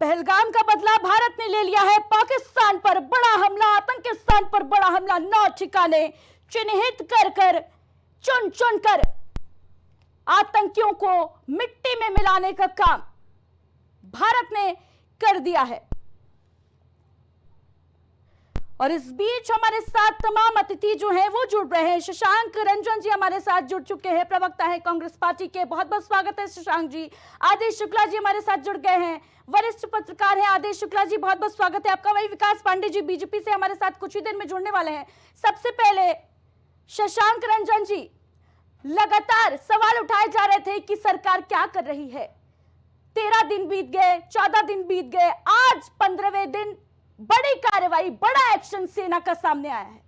पहलगाम का बदला भारत ने ले लिया है। पाकिस्तान पर बड़ा हमला, आतंकिस्तान पर बड़ा हमला, 9 ठिकाने चिन्हित कर कर, चुन चुन कर आतंकियों को मिट्टी में मिलाने का काम भारत ने कर दिया है। और इस बीच हमारे साथ तमाम अतिथि जो हैं वो जुड़ रहे हैं। शशांक रंजन जी हमारे साथ जुड़ चुके हैं, प्रवक्ता है कांग्रेस पार्टी के। बहुत बहुत स्वागत है शशांक जी। आदेश शुक्ला जी हमारे साथ जुड़ गए हैं, वरिष्ठ पत्रकार हैं। आदेश शुक्ला जी बहुत बहुत स्वागत है आपका। वही विकास पांडे जी बीजेपी से हमारे साथ कुछ ही देर में जुड़ने वाले हैं। सबसे पहले शशांक रंजन जी, लगातार सवाल उठाए जा रहे थे कि सरकार क्या कर रही है। 13 दिन बीत गए, 14 दिन बीत गए, आज 15वें दिन बड़ी कार्रवाई, बड़ा एक्शन सेना का सामने आया है।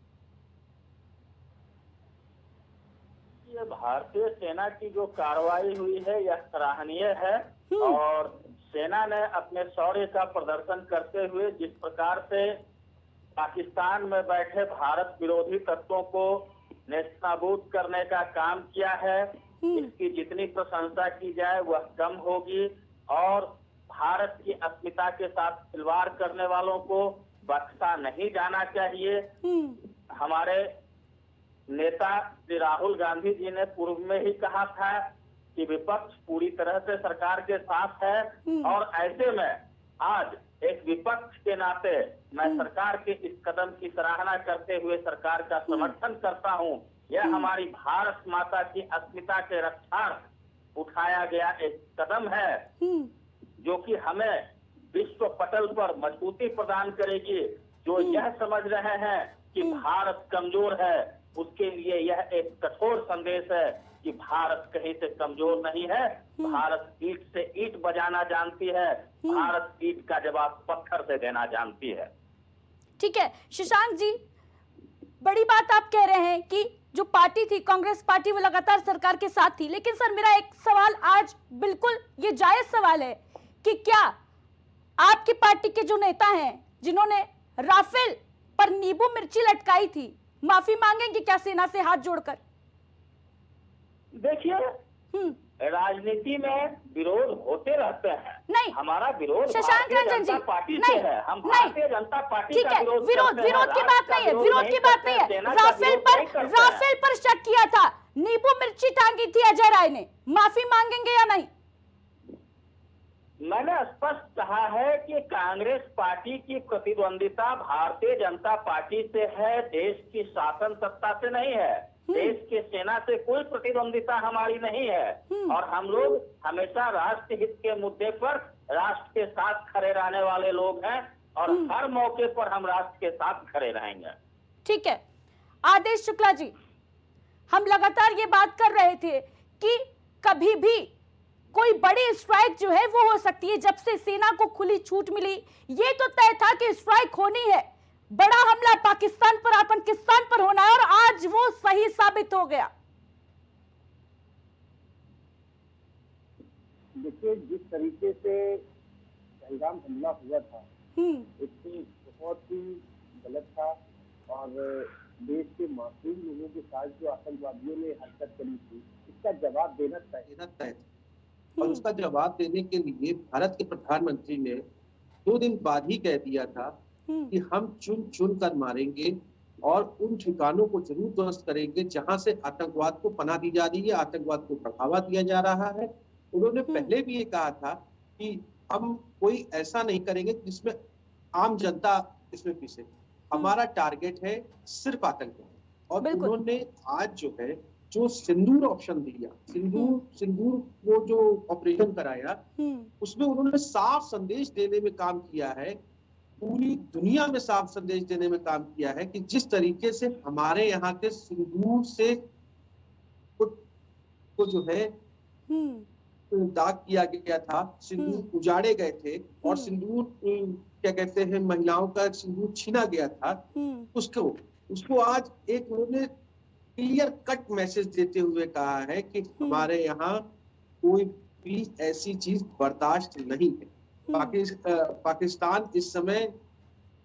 ये भारतीय सेना की जो कार्रवाई हुई है यह सराहनीय है और सेना ने अपने शौर्य का प्रदर्शन करते हुए जिस प्रकार से पाकिस्तान में बैठे भारत विरोधी तत्वों को नेस्तनाबूद करने का काम किया है, इसकी जितनी प्रशंसा की जाए वह कम होगी। और भारत की अस्मिता के साथ खिलवाड़ करने वालों को बख्शा नहीं जाना चाहिए। हमारे नेता श्री राहुल गांधी जी ने पूर्व में ही कहा था कि विपक्ष पूरी तरह से सरकार के साथ है और ऐसे में आज एक विपक्ष के नाते मैं सरकार के इस कदम की सराहना करते हुए सरकार का समर्थन करता हूं। यह हमारी भारत माता की अस्मिता के रक्षार्थ उठाया गया एक कदम है जो कि हमें विश्व पटल पर मजबूती प्रदान करेगी। जो यह समझ रहे हैं कि भारत कमजोर है उसके लिए यह एक कठोर संदेश है कि भारत कहीं से कमजोर नहीं है। भारत ईंट से ईंट बजाना जानती है, भारत ईंट का जवाब पत्थर से देना जानती है। ठीक है शशांक जी, बड़ी बात आप कह रहे हैं कि जो पार्टी थी कांग्रेस पार्टी वो लगातार सरकार के साथ थी, लेकिन सर मेरा एक सवाल आज बिल्कुल ये जायज सवाल है कि क्या आपकी पार्टी के जो नेता हैं जिन्होंने राफेल पर नींबू मिर्ची लटकाई थी, माफी मांगेंगे क्या सेना से हाथ जोड़कर? देखिए, राजनीति में विरोध होते रहते हैं। नहीं, हमारा विरोध शशांक रंजन जी पार्टी से है। हम भारतीय जनता पार्टी का विरोध विरोध की बात नहीं है, विरोध की बात नहीं है। राफेल पर शक किया था, नींबू मिर्ची टांगी थी अजय राय ने, माफी मांगेंगे या नहीं? मैंने स्पष्ट कहा है कि कांग्रेस पार्टी की प्रतिद्वंदिता भारतीय जनता पार्टी से है, देश की शासन सत्ता से नहीं है। देश के सेना से कोई प्रतिद्वंदिता हमारी नहीं है और हम लोग हमेशा राष्ट्र हित के मुद्दे पर राष्ट्र के साथ खड़े रहने वाले लोग हैं और हर मौके पर हम राष्ट्र के साथ खड़े रहेंगे। ठीक है आदेश शुक्ला जी, हम लगातार ये बात कर रहे थे कि कभी भी कोई बड़ी स्ट्राइक जो है वो हो सकती है। जब से सेना को खुली छूट मिली ये तो तय था कि स्ट्राइक होनी है, बड़ा हमला पाकिस्तान पर, आतंकिस्तान पर होना है और आज वो सही साबित हो गया। देखिए, जिस तरीके से पहलगाम हमला हुआ था इससे बहुत ही गलत था और देश के मासूम लोगों के साथ जो आतंकवादियों ने हरकत करी थी इसका जवाब देना तय था। और उसका जवाब देने के लिए भारत के प्रधानमंत्री ने 2 दिन बाद ही कह दिया था कि हम चुन चुन कर मारेंगे और उन ठिकानों को जरूर ध्वस्त करेंगे जहां से आतंकवाद को पनाह दी जा रही है, आतंकवाद को बढ़ावा दिया जा रहा है। उन्होंने पहले भी ये कहा था कि हम कोई ऐसा नहीं करेंगे जिसमें आम जनता इसमें पिसे, हमारा टारगेट है सिर्फ आतंकवाद। और उन्होंने आज जो है जो सिंदूर ऑप्शन दिया, सिंदूर वो जो ऑपरेशन कराया उसमें उन्होंने साफ संदेश देने में काम किया है, पूरी दुनिया में साफ संदेश देने में काम किया है कि जिस तरीके से हमारे यहाँ के सिंदूर से को जो है दाग किया गया था, सिंदूर उजाड़े गए थे और सिंदूर क्या कहते हैं महिलाओं का सिंदूर छीना गया था, उसको आज एक उन्होंने क्लियर कट मैसेज देते हुए कहा है कि हमारे यहाँ कोई भी ऐसी चीज बर्दाश्त नहीं है। पाकिस्तान इस समय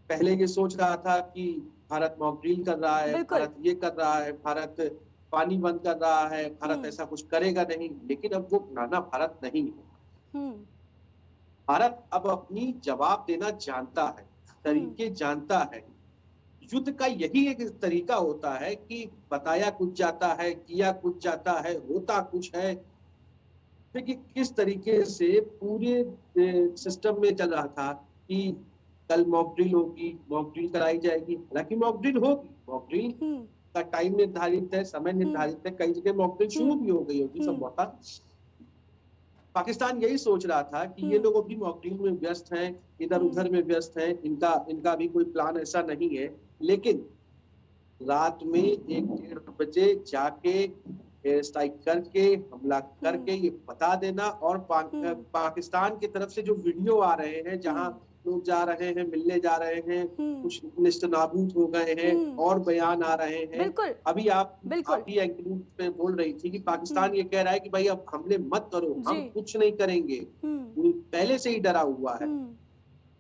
पहले ये सोच रहा था कि भारत मॉक ड्रिल कर रहा है, भारत ये कर रहा है, भारत पानी बंद कर रहा है, भारत ऐसा कुछ करेगा नहीं, लेकिन अब वो पुराना भारत नहीं है। भारत अब अपनी जवाब देना जानता है, तरीके जानता है। युद्ध का यही एक तरीका होता है कि बताया कुछ जाता है, किया कुछ जाता है, होता कुछ है। देखिए किस तरीके से पूरे सिस्टम में चल रहा था कि कल मॉक ड्रिल होगी, मॉक ड्रिल कराई जाएगी। हालांकि मॉक ड्रिल होगी, मॉक ड्रिल का टाइम निर्धारित है, समय निर्धारित है, कई जगह मॉक ड्रिल शुरू भी हो गई होगी संभवतः। पाकिस्तान यही सोच रहा था कि ये लोग अभी मॉक ड्रिल में व्यस्त हैं, इधर उधर में व्यस्त हैं, इनका भी कोई प्लान ऐसा नहीं है। लेकिन रात में 1-1:30 बजे जाके एयर स्ट्राइक करके, हमला करके ये बता देना, और पाकिस्तान की तरफ से जो वीडियो आ रहे हैं जहां लोग जा रहे हैं, मिलने जा रहे हैं, कुछ नेस्तनाबूद हो गए हैं, और बयान आ रहे हैं। अभी आप भी एंकरिंग पे बोल रही थी कि पाकिस्तान ये कह रहा है कि भाई अब हमले मत करो, हम कुछ नहीं करेंगे, पहले से ही डरा हुआ है।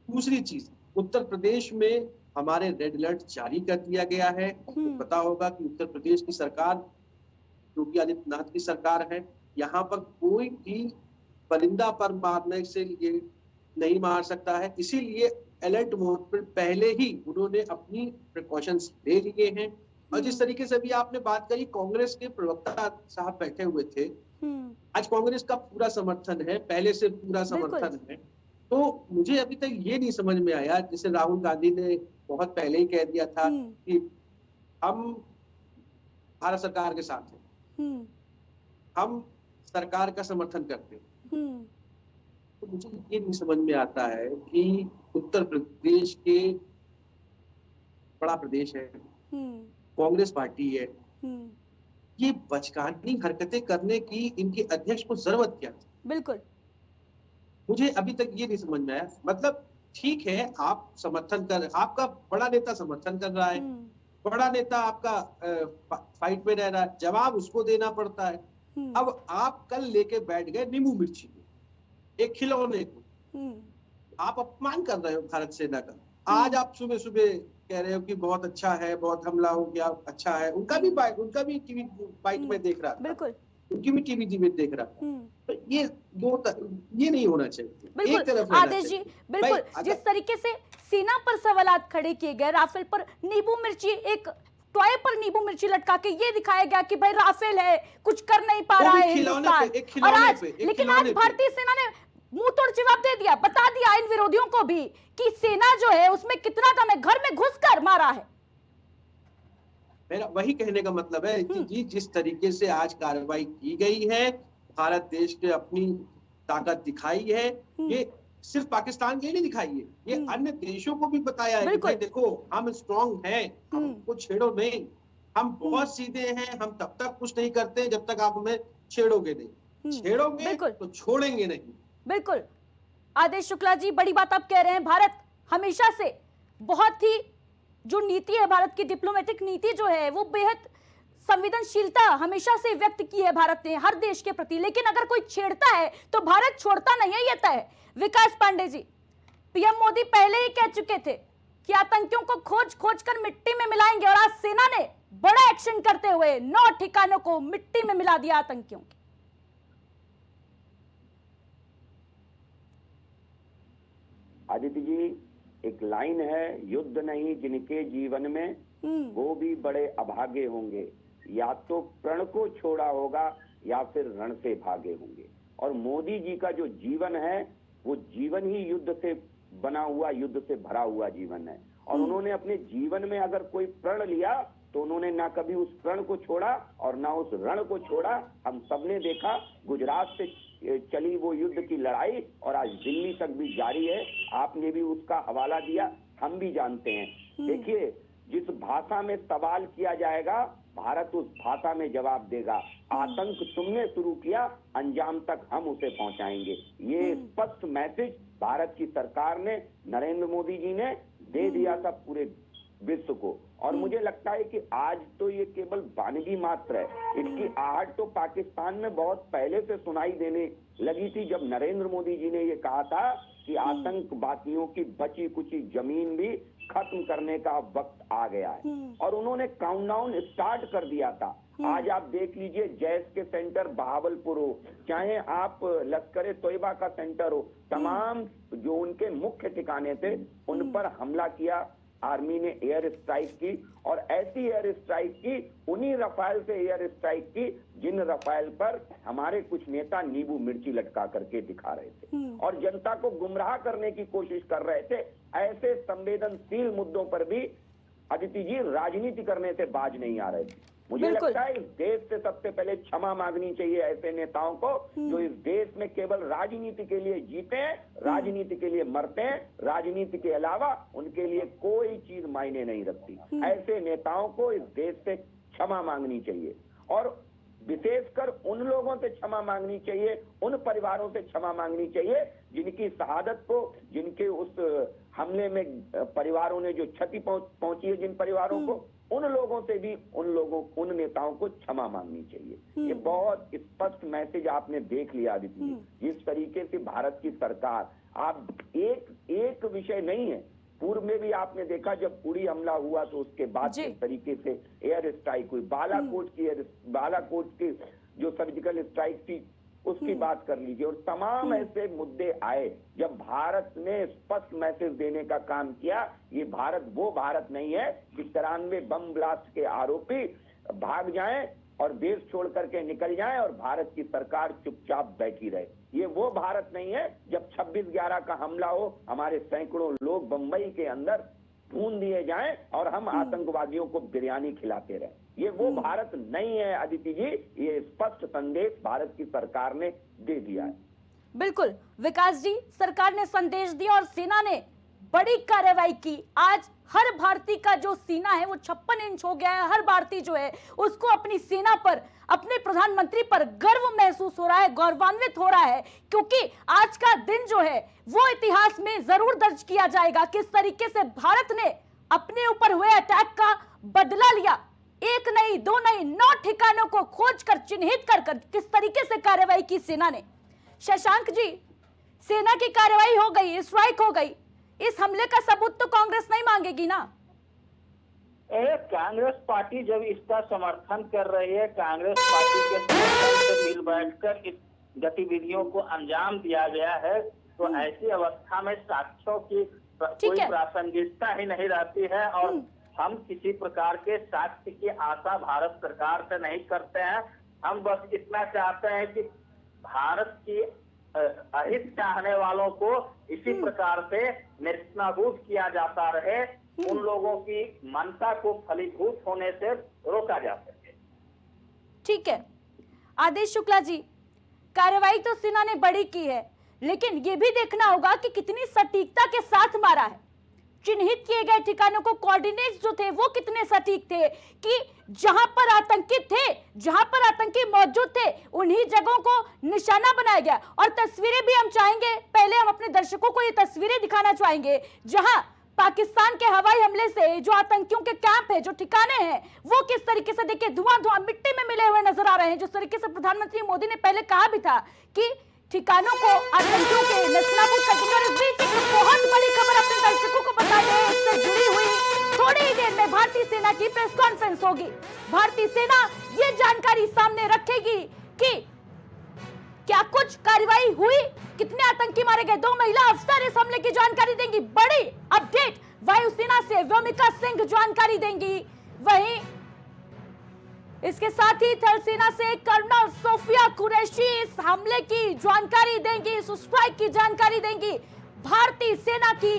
दूसरी चीज, उत्तर प्रदेश में हमारे रेड अलर्ट जारी कर दिया गया है। आपको पता होगा कि उत्तर प्रदेश की सरकार, योगी आदित्यनाथ की सरकार है, यहाँ पर कोई भी परिंदा पर मारने से ये नहीं मार सकता है। इसीलिए अलर्ट मोड पर पहले ही उन्होंने अपनी प्रिकॉशंस ले लिए हैं। और जिस तरीके से अभी आपने बात करी, कांग्रेस के प्रवक्ता साहब बैठे हुए थे, आज कांग्रेस का पूरा समर्थन है, पहले से पूरा समर्थन है। तो मुझे अभी तक ये नहीं समझ में आया, जैसे राहुल गांधी ने बहुत पहले ही कह दिया था कि हम भारत सरकार के साथ हैं, हम सरकार का समर्थन करते हैं। तो मुझे ये नहीं समझ में आता है कि उत्तर प्रदेश के बड़ा प्रदेश है, कांग्रेस पार्टी है, ये बचकानी हरकतें करने की इनके अध्यक्ष को जरूरत क्या थी? बिल्कुल, मुझे अभी तक ये नहीं समझ में आया। मतलब ठीक है, आप समर्थन कर, आपका बड़ा नेता समर्थन कर रहा है, बड़ा नेता आपका फाइट में रह रहा है, जवाब उसको देना पड़ता है। अब आप कल लेके बैठ गए नींबू मिर्ची को, एक खिलौने को, आप अपमान कर रहे हो भारत सेना का। आज आप सुबह सुबह कह रहे हो कि बहुत अच्छा है, बहुत हमला हो गया, अच्छा है। उनका भी टीवी बाइट में देख रहा था, बिल्कुल, उनकी भी टीवी में देख रहा था। तो ये नहीं होना चाहिए। बिल्कुल आदेश जी, बिल्कुल जिस तरीके से सेना पर सवालात खड़े किए गए, राफेल पर नींबू मिर्ची, एक टॉय पर नींबू मिर्ची लटका के ये दिखाया गया कि भाई राफेल है, कुछ कर नहीं पा रहा है हिंदुस्तान। और आज, लेकिन आज भारतीय सेना ने मुंह तोड़ जवाब दे दिया, बता दिया इन विरोधियों को भी कि सेना जो है उसमें कितना कम है, घर में घुसकर मारा है। मेरा वही कहने का मतलब है कि जी जिस तरीके से आज कार्रवाई की गई है, भारत देश के अपनी ताकत दिखाई है। ये सिर्फ पाकिस्तान के नहीं दिखाई है, ये अन्य देशों को भी बताया है कि भाई देखो हम स्ट्रांग हैं, हमको छेड़ो नहीं, हम बहुत सीधे हैं, हम तब तक कुछ नहीं करते जब तक आप हमें छेड़ोगे नहीं, छेड़ोगे तो छोड़ेंगे नहीं। बिल्कुल आदेश शुक्ला जी, बड़ी बात आप कह रहे हैं। भारत हमेशा से बहुत ही जो नीति है, भारत की डिप्लोमेटिक नीति जो है वो बेहद संवेदनशीलता हमेशा से व्यक्त की है भारत ने हर देश के प्रति। लेकिन अगर कोई छेड़ता है तो भारत छोड़ता नहीं है, ये तय है। विकास पांडे जी, पीएम मोदी पहले ही कह चुके थे कि आतंकियों को खोज खोज कर मिट्टी में मिलाएंगे, और आज सेना ने बड़ा एक्शन करते हुए 9 ठिकानों को मिट्टी में मिला दिया आतंकियों के। आदित्य जी, एक लाइन है, युद्ध नहीं जिनके जीवन में वो भी बड़े अभागे होंगे, या तो प्रण को छोड़ा होगा या फिर रण से भागे होंगे। और मोदी जी का जो जीवन है वो जीवन ही युद्ध से बना हुआ, युद्ध से भरा हुआ जीवन है। और उन्होंने अपने जीवन में अगर कोई प्रण लिया तो उन्होंने ना कभी उस प्रण को छोड़ा और ना उस रण को छोड़ा। हम सबने देखा गुजरात से चली वो युद्ध की लड़ाई और आज दिल्ली तक भी जारी है। आपने भी उसका हवाला दिया, हम भी जानते हैं। देखिए, जिस भाषा में सवाल किया जाएगा भारत उस भाषा में जवाब देगा। आतंक तुमने शुरू किया, अंजाम तक हम उसे पहुंचाएंगे। ये स्पष्ट मैसेज भारत की सरकार ने, नरेंद्र मोदी जी ने दे दिया था पूरे विश्व को। और मुझे लगता है कि आज तो ये केवल वानगी मात्र है, इसकी आहट तो पाकिस्तान में बहुत पहले से सुनाई देने लगी थी, जब नरेंद्र मोदी जी ने ये कहा था कि आतंकवादियों की बची कुची जमीन भी खत्म करने का वक्त आ गया है। और उन्होंने काउंटडाउन स्टार्ट कर दिया था। आज आप देख लीजिए, जैश के सेंटर बहावलपुर हो, चाहे आप लश्कर तोयबा का सेंटर हो, तमाम जो उनके मुख्य ठिकाने थे उन पर हमला किया। आर्मी ने एयर स्ट्राइक की, और ऐसी एयर स्ट्राइक की, उन्हीं रफाल से एयर स्ट्राइक की जिन रफाल पर हमारे कुछ नेता नींबू मिर्ची लटका करके दिखा रहे थे और जनता को गुमराह करने की कोशिश कर रहे थे। ऐसे संवेदनशील मुद्दों पर भी अदिति जी राजनीति करने से बाज नहीं आ रहे थे। मुझे लगता है इस देश से सबसे पहले क्षमा मांगनी चाहिए ऐसे नेताओं को जो इस देश में केवल राजनीति के लिए जीते हैं, राजनीति के लिए मरते हैं, राजनीति के अलावा उनके लिए कोई चीज मायने नहीं रखती। ऐसे नेताओं को इस देश से क्षमा मांगनी चाहिए, और विशेषकर उन लोगों से क्षमा मांगनी चाहिए, उन परिवारों से क्षमा मांगनी चाहिए जिनकी शहादत को, जिनके उस हमले में परिवारों ने जो क्षति पहुंची है जिन परिवारों को, उन लोगों से भी उन नेताओं को क्षमा मांगनी चाहिए। ये बहुत स्पष्ट मैसेज आपने देख लिया आदित्य। जिस तरीके से भारत की सरकार, आप एक विषय नहीं है, पूर्व में भी आपने देखा जब उड़ी हमला हुआ तो उसके बाद किस तरीके से एयर स्ट्राइक हुई, बालाकोट की जो सर्जिकल स्ट्राइक थी उसकी बात कर लीजिए, और तमाम ऐसे मुद्दे आए जब भारत ने स्पष्ट मैसेज देने का काम किया। ये भारत वो भारत नहीं है कि 93 बम ब्लास्ट के आरोपी भाग जाएं और देश छोड़ करके निकल जाएं और भारत की सरकार चुपचाप बैठी रहे। ये वो भारत नहीं है जब 26/11 का हमला हो, हमारे सैकड़ों लोग बंबई के अंदर भून दिए जाएं और हम आतंकवादियों को बिरयानी खिलाते रहे। ये वो भारत नहीं है अदिति जी, ये स्पष्ट संदेश भारत की सरकार ने दे दिया है। बिल्कुल विकास जी, सरकार ने संदेश दिया और सेना ने बड़ी कार्रवाई की। आज हर भारतीय का जो सीना है वो 56 इंच हो गया है। हर भारतीय जो है उसको अपनी सेना पर, अपने प्रधानमंत्री पर गर्व महसूस हो रहा है, गौरवान्वित हो रहा है, क्योंकि आज का दिन जो है वो इतिहास में जरूर दर्ज किया जाएगा। किस तरीके से भारत ने अपने ऊपर हुए अटैक का बदला लिया, एक नहीं, दो नहीं, 9 ठिकानों को खोज कर, चिन्हित कर किस तरीके से कार्रवाई की सेना ने। शशांक जी, सेना की कार्रवाई हो गई, स्ट्राइक हो गई, इस हमले का सबूत तो कांग्रेस नहीं मांगेगी ना? कांग्रेस पार्टी जब इसका समर्थन कर रही है, कांग्रेस पार्टी के समर्थन से मिल बैठकर इस गतिविधियों को अंजाम दिया गया है, तो ऐसी अवस्था में साक्ष्यों की कोई प्रासंगिकता ही नहीं रहती है, और हम किसी प्रकार के साक्ष्य की आशा भारत सरकार से नहीं करते हैं। हम बस इतना चाहते हैं कि भारत की अहित चाहने वालों को इसी प्रकार से नेस्तनाबूद किया जाता रहे, उन लोगों की मनसा को फलीभूत होने से रोका जा सके। ठीक है आदेश शुक्ला जी, कार्रवाई तो सेना ने बड़ी की है, लेकिन ये भी देखना होगा कि कितनी सटीकता के साथ मारा है। चिन्हित किए गए ठिकानों को कोऑर्डिनेट्स जो थे वो कितने सटीक थे कि जहां पर आतंकी थे, जहां पर आतंकी मौजूद थे, उन्हीं जगहों को निशाना बनाया गया। और तस्वीरें भी हम चाहेंगे, पहले हम अपने दर्शकों को ये तस्वीरें दिखाना चाहेंगे जहां पाकिस्तान के हवाई हमले से जो आतंकियों के कैंप है, जो ठिकाने हैं, वो किस तरीके से देखिए धुआं मिट्टी में मिले हुए नजर आ रहे हैं। जिस तरीके से प्रधानमंत्री मोदी ने पहले कहा भी था कि ठिकानों को आतंकियों के नेस्तनाबूद कर देंगे। और इस बीच एक बहुत बड़ी खबर अपने दर्शकों को बता दें, इससे जुड़ी हुई थोड़ी ही देर में भारतीय सेना की प्रेस कॉन्फ्रेंस होगी। भारतीय सेना ये जानकारी सामने रखेगी कि क्या कुछ कार्रवाई हुई, कितने आतंकी मारे गए। 2 महिला अफसर इस हमले की जानकारी देंगी। बड़ी अपडेट वायुसेना से व्योमिका सिंह जानकारी देंगी। वहीं इसके साथ ही थल सेना से कर्नल सोफिया कुरैशी इस हमले की जानकारी देंगी, इस स्ट्राइक की जानकारी देंगी। भारतीय सेना की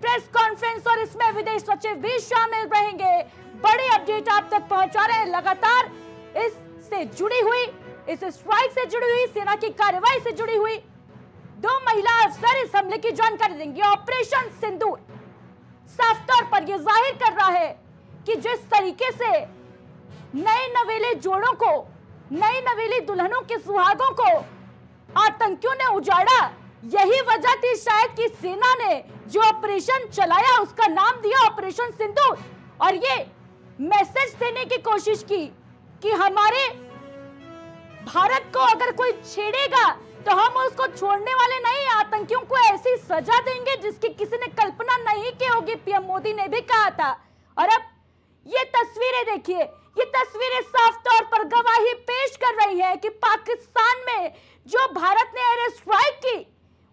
प्रेस कॉन्फ्रेंस और इसमें विदेश सचिव भी शामिल रहेंगे। बड़ी अपडेट आप तक पहुंचा रहे हैं लगातार। इससे जुड़ी हुई, इस स्ट्राइक से जुड़ी हुई, सेना की कार्रवाई से जुड़ी हुई 2 महिला अफसर इस हमले की जानकारी देंगे। ऑपरेशन सिंदूर साफ तौर पर यह जाहिर कर रहा है कि जिस तरीके से नए नवेले जोड़ों को, नई नवेली दुल्हनों के सुहागों को आतंकियों ने उजाड़ा, यही वजह थी शायद कि सेना ने जो ऑपरेशन चलाया उसका नाम दिया ऑपरेशन सिंदूर, और ये मैसेज देने की कोशिश की कि हमारे भारत को अगर कोई छेड़ेगा तो हम उसको छोड़ने वाले नहीं, आतंकियों को ऐसी सजा देंगे जिसकी किसी ने कल्पना नहीं की होगी, पीएम मोदी ने भी कहा था। और अब ये तस्वीरें देखिए, ये तस्वीरें साफ तौर पर गवाही पेश कर रही है कि पाकिस्तान में जो भारत ने एयर स्ट्राइक की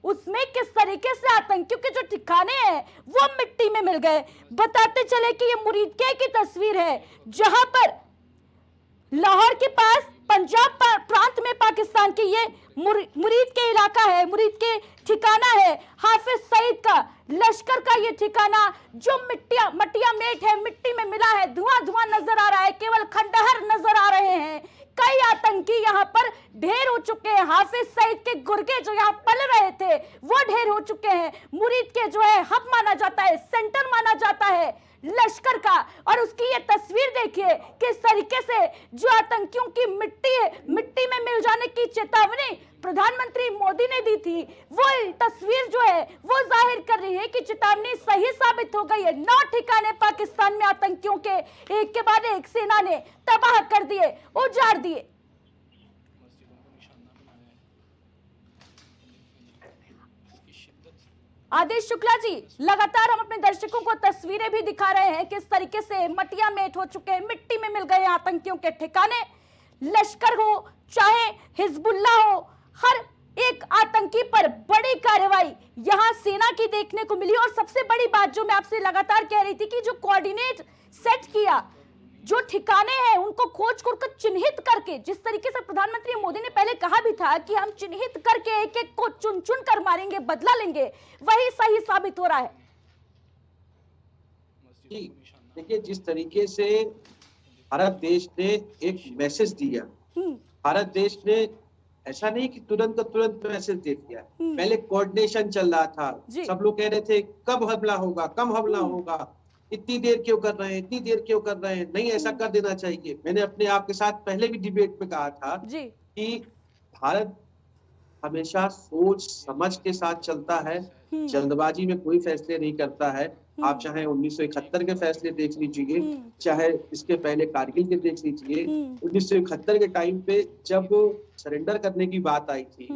उसमें किस तरीके से आतंकियों के जो ठिकाने हैं वो मिट्टी में मिल गए। बताते चले कि ये मुरीदके की तस्वीर है जहां पर लाहौर के पास पंजाब प्रांत में पाकिस्तान की ये मुरीद के इलाका है, मुरीद के ठिकाना है हाफिज सईद का, लश्कर का ये ठिकाना जो मटिया मेट है, मिट्टी में मिला है, धुआं धुआं नजर आ रहा है, केवल खंडहर नजर आ रहे हैं। कई आतंकी यहाँ पर ढेर हो चुके हैं। हाफिज सईद के गुर्गे जो यहाँ पल रहे थे वो ढेर हो चुके हैं। मुरीद के जो है हब माना जाता है, सेंटर माना जाता है लश्कर का। और उसकी ये तस्वीर देखिए किस तरीके से जो आतंकियों की मिट्टी में मिल जाने की चेतावनी प्रधानमंत्री मोदी ने दी थी, वो तस्वीर जो है वो जाहिर कर रही है कि चेतावनी सही साबित हो गई है। 9 ठिकाने पाकिस्तान में आतंकियों के एक के बाद एक सेना ने तबाह कर दिए, उजाड़ दिए। आदेश शुक्ला जी, लगातार हम अपने दर्शकों को तस्वीरें भी दिखा रहे हैं किस तरीके से मटिया मेट हो चुके हैं, मिट्टी में मिल गए आतंकियों के ठिकाने। लश्कर हो चाहे हिजबुल्ला हो, हर एक आतंकी पर बड़ी कार्रवाई यहां सेना की देखने को मिली। और सबसे बड़ी बात जो मैं आपसे लगातार कह रही थी कि जो कोऑर्डिनेट सेट किया, जो ठिकाने हैं उनको खोज कर चिन्हित करके, जिस तरीके से प्रधानमंत्री मोदी ने पहले कहा भी था कि हम चिन्हित करके एक एक को चुन चुन कर मारेंगे, बदला लेंगे, वही सही साबित हो रहा है। देखिए, जिस तरीके से भारत देश ने एक मैसेज दिया, भारत देश ने ऐसा नहीं कि तुरंत मैसेज दे दिया। पहले कोऑर्डिनेशन चल रहा था, सब लोग कह रहे थे कब हमला होगा, कम हमला होगा, इतनी देर क्यों कर रहे हैं, इतनी देर क्यों कर रहे हैं, नहीं ऐसा कर देना चाहिए। मैंने अपने आप के साथ पहले भी डिबेट में कहा था कि भारत हमेशा सोच समझ के साथ चलता है, जल्दबाजी में कोई फैसले नहीं करता है। आप चाहे 1971 के फैसले देख लीजिए, चाहे इसके पहले कारगिल के देख लीजिए। 1971 के टाइम पे जब सरेंडर करने की बात आई थी,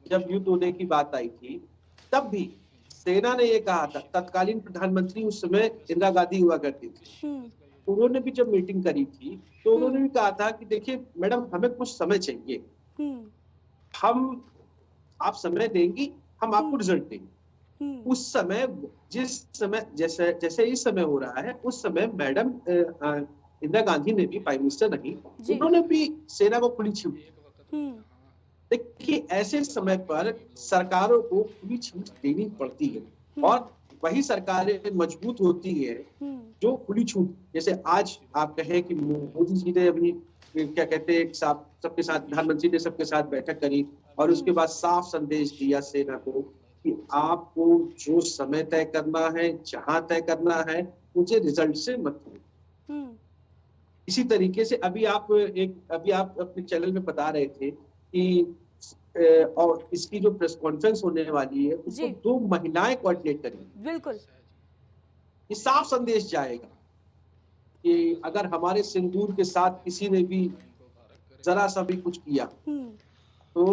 जब युद्ध होने की बात आई थी, तब भी सेना ने ये कहा था, तत्कालीन प्रधानमंत्री उस समय इंदिरा गांधी हुआ करती थी, उन्होंने भी जब मीटिंग करी थी तो उन्होंने भी कहा था कि देखिए मैडम, हमें कुछ समय चाहिए, हम आप समय देंगी, हम आपको रिजल्ट देंगे। उस समय, जिस समय जैसे इस समय हो रहा है, उस समय मैडम इंदिरा गांधी ने भी, प्राइम मिनिस्टर नहीं, उन्होंने भी सेना को खुली छूट दी। देखिए, ऐसे समय पर सरकारों को खुली छूट देनी पड़ती है और वही सरकारें मजबूत होती है जो खुली छूट, जैसे आज आप कहें कि मोदी जी ने अभी क्या कहते हैं, सबके साथ, प्रधानमंत्री ने सबके साथ बैठक करी और उसके बाद साफ संदेश दिया सेना को कि आपको जो समय तय करना है, जहां तय करना है, मुझे रिजल्ट से मत लो। इसी तरीके से अभी आप अपने चैनल में बता रहे थे कि और इसकी जो प्रेस कॉन्फ्रेंस होने वाली है उसको 2 महिलाएं कोऑर्डिनेट करेंगी। बिल्कुल, ये साफ संदेश जाएगा कि अगर हमारे सिंदूर के साथ किसी ने भी जरा सा भी कुछ किया तो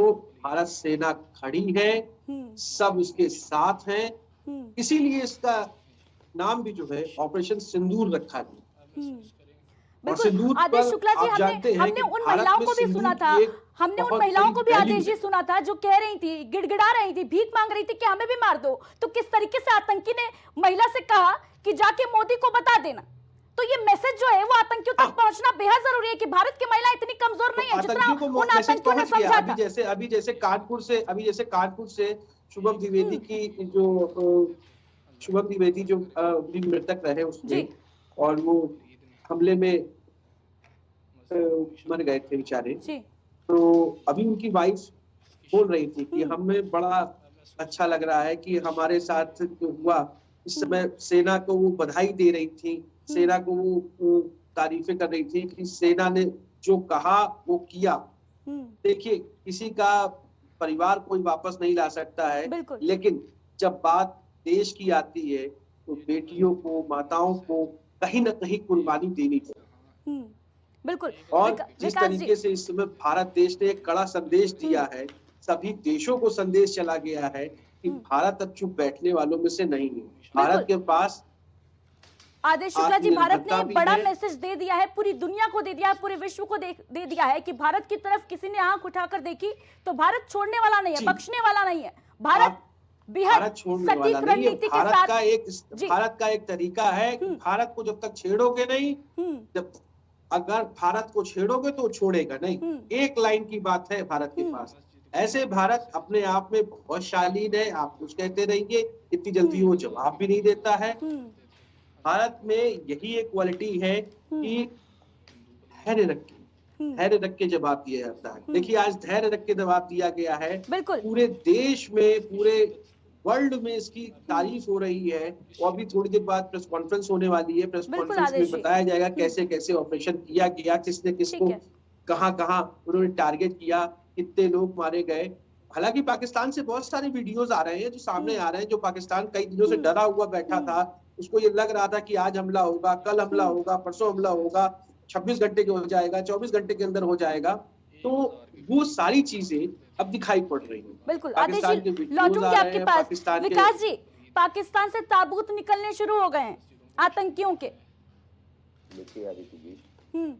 भारत सेना खड़ी है, सब उसके साथ हैं। इसीलिए इसका नाम भी जो है ऑपरेशन सिंदूर रखा गया। और सिंदूर आदेश शुक्ला जी, हमने उन महिलाओं को भी सुना था, हमने उन महिलाओं को भी आदेश जी सुना था जो कह रही थी, गिड़गिड़ा रही थी, भीख मांग रही थी कि हमें भी मार दो। तो किस तरीके से आतंकी ने महिला से कहा कि जाके मोदी को बता देना। तो ये मैसेज जो है वो आतंकियों तक पहुंचना बेहद जरूरी है कि भारत की महिला इतनी कमजोर नहीं है जितना उन आतंकियों ने समझा था। अभी जैसे कानपुर से शुभम द्विवेदी की जो मृतक रहे उसमें, और वो हमले में मर गए थे बेचारे। तो अभी उनकी वाइफ बोल रही थी कि हमें बड़ा अच्छा लग रहा है कि हमारे साथ जो हुआ, इस समय सेना को वो बधाई दे रही थी, सेना को वो तारीफें कर रही थी कि सेना ने जो कहा वो किया। देखिए, किसी का परिवार कोई वापस नहीं ला सकता है, लेकिन जब बात देश की आती है तो बेटियों को, माताओं को कहीं ना कहीं कुर्बानी देनी चाहिए। बिल्कुल। और जिस तरीके से इस समय भारत देश ने एक कड़ा संदेश दिया है, सभी देशों को संदेश चला गया है कि भारत अब चुप बैठने वालों में से नहीं है। भारत के पास आदेश शुक्ला जी, भारत ने आत्मनिर्भरता बड़ा भी है। मैसेज दे दिया है, पूरी दुनिया को दे दिया है, पूरे विश्व को दे दिया है कि भारत की तरफ किसी ने आंख उठाकर देखी तो भारत छोड़ने वाला नहीं है, जी। बख्शने वाला नहीं है। भारत बेहद भारत छोड़ने वाला सटीक नहीं है। रणनीति के साथ भारत का एक तरीका है कि भारत को जब तक छेड़ोगे नहीं, जब अगर भारत को छेड़ोगे तो छोड़ेगा नहीं। एक लाइन की बात है भारत के पास। ऐसे भारत अपने आप में बहुत शालीन है, आप कुछ कहते रहिए, इतनी जल्दी वो जवाब भी नहीं देता है। भारत में यही एक क्वालिटी है कि धैर्य रख के जवाब दिया जाता है। देखिए आज धैर्य रख के जवाब दिया गया है, बिल्कुल पूरे देश में, पूरे वर्ल्ड में इसकी तारीफ हो रही है। और अभी थोड़ी देर बाद प्रेस कॉन्फ्रेंस होने वाली है, प्रेस कॉन्फ्रेंस में बताया जाएगा कैसे कैसे ऑपरेशन किया गया, किसने किसको कहां उन्होंने टारगेट किया, कितने लोग मारे गए। हालांकि पाकिस्तान से बहुत सारे वीडियोस आ रहे हैं जो सामने आ रहे हैं, जो पाकिस्तान कई दिनों से डरा हुआ बैठा था, उसको ये लग रहा था कि आज हमला होगा, कल हमला होगा, परसों हमला होगा, 26 घंटे के हो जाएगा, 24 घंटे के अंदर हो जाएगा। तो वो सारी चीजें अब दिखाई पड़ रही है। बिल्कुल आदेश जी, लौटूंगी आपके पास। विकास जी, पाकिस्तान से ताबूत निकलने शुरू हो गए हैं आतंकियों के। देखिए आदित्य जी,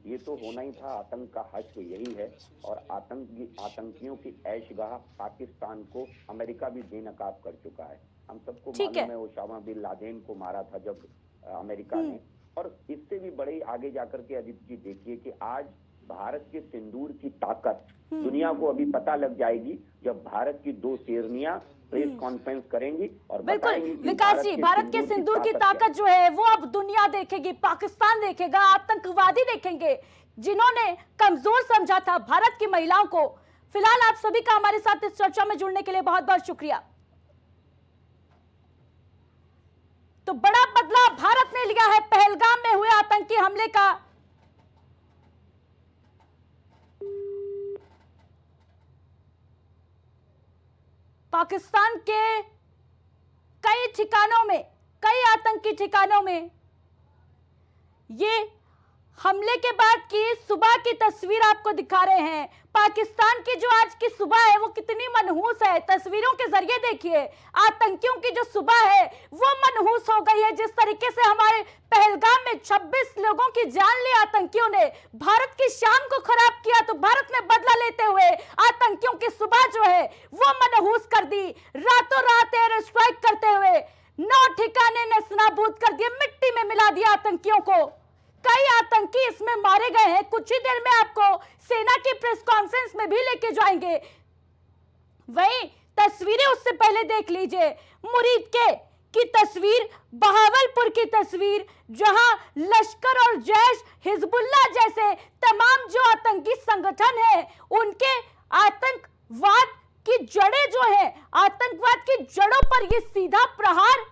ये तो होना ही था। आतंक का हश्र यही है, और आतंकियों की ऐशगाह पाकिस्तान को अमेरिका भी बेनकाब कर चुका है। हम सबको मालूम है ओसामा बिन लादेन को मारा था जब अमेरिका ने। और इससे भी बड़े आगे जाकर के आदित्य जी देखिए कि आज भारत के सिंदूर की ताकत दुनिया को अभी पता लग जाएगी जब भारत की 2 शेरनियां प्रेस कॉन्फ्रेंस करेंगी और बिल्कुल विकास जी, भारत के सिंदूर की ताकत जो है वो अब दुनिया देखेगी, पाकिस्तान देखेगा, आतंकवादी देखेंगे जिन्होंने कमजोर समझा था भारत की महिलाओं को। फिलहाल आप सभी का हमारे साथ इस चर्चा में जुड़ने के लिए बहुत बहुत शुक्रिया। तो बड़ा बदलाव भारत ने लिया है पहलगाम में हुए आतंकी हमले का। पाकिस्तान के कई ठिकानों में, कई आतंकी ठिकानों में ये हमले के बाद की सुबह की तस्वीर आपको दिखा रहे हैं। पाकिस्तान की जो आज की सुबह है वो कितनी मनहूस है, तस्वीरों के जरिए देखिए। आतंकियों की जो सुबह है वो मनहूस हो गई है। जिस तरीके से हमारे पहलगाम में 26 लोगों की जान ली आतंकियों ने, भारत की शान को खराब किया, तो भारत ने बदला लेते हुए आतंकियों की सुबह जो है वो मनहूस कर दी। रातों रात एयर स्ट्राइक करते हुए 9 ठिकाने नेस्तनाबूद कर दिए, मिट्टी में मिला दिया आतंकियों को। कई आतंकी इसमें मारे गए हैं। कुछ ही देर में आपको सेना की प्रेस कॉन्फ्रेंस में भी लेके जाएंगे। वहीं तस्वीरें उससे पहले देख लीजिए मुरीद की तस्वीर, बहावलपुर की तस्वीर, जहां लश्कर और जैश, हिजबुल्लाह जैसे तमाम जो आतंकी संगठन हैं उनके आतंकवाद की जड़ें जो है, आतंकवाद की जड़ों पर ये सीधा प्रहार